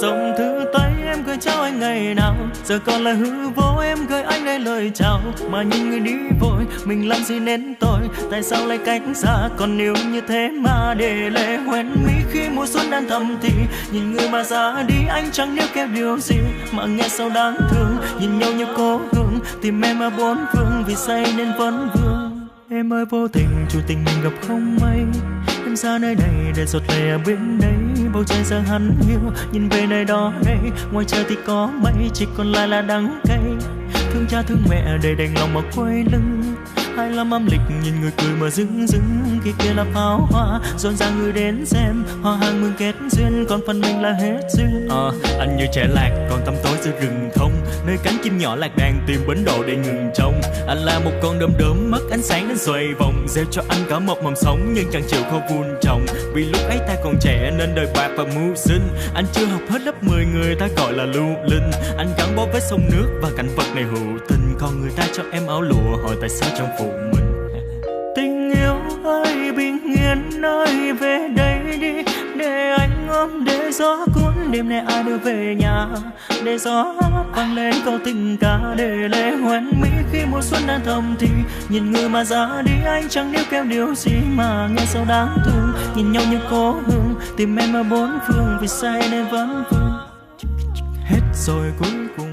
dòng thư tay em gửi trao anh ngày nào, giờ còn là hư vô em gửi anh đây lời chào. Mà nhìn người đi vội, mình làm gì nên tội, tại sao lại cách xa, còn yêu như thế mà để lệ hoen mi khi mùa xuân đang thầm thì. Nhìn người mà ra đi anh chẳng níu kéo điều gì, mà nghe sao đáng thương, nhìn nhau như cố hương, tìm em ở bốn phương vì say nên vẫn vương. Em ơi vô tình chủ tình mình gặp không may, em ra nơi này để giọt lệ ở bên đấy. Bầu trời giờ hắn hiu, nhìn về nơi đó đây, ngoài trời thì có mây, chỉ còn lại là đắng cay. Thương cha thương mẹ để đành lòng mà quay lưng, 25 âm lịch nhìn người cười mà dưng dưng, khi kia là pháo hoa rộn ràng người đến xem, hoa hàng mừng kết duyên, còn phần mình là hết duyên. Anh như trẻ lạc còn tăm tối giữa rừng thông, nơi cánh chim nhỏ lạc đàn tìm bến đỗ để ngừng trông. Anh là một con đom đóm mất ánh sáng đến xoay vòng, gieo cho anh cả một mầm sống nhưng chẳng chịu khô vun trồng. Vì lúc ấy ta còn trẻ nên đời bạc và mưu sinh, anh chưa học hết lớp 10 người ta gọi là lưu linh. Anh gắn bó với sông nước và cảnh vật này hữu tình, còn người ta cho em áo lụa hỏi tại sao trong phụ mình. Tình yêu ơi bình yên ơi về đây đi, để anh ôm để gió cuốn, đêm nay ai đưa về nhà, để gió vang lên câu tình ca, để lệ hoen mi khi mùa xuân đang thầm thì. Nhìn người mà ra đi anh chẳng níu kéo điều gì, mà nghe sao đáng thương, nhìn nhau như cố hương, tìm em ở bốn phương vì say nên vẫn vương. Hết rồi cuối cùng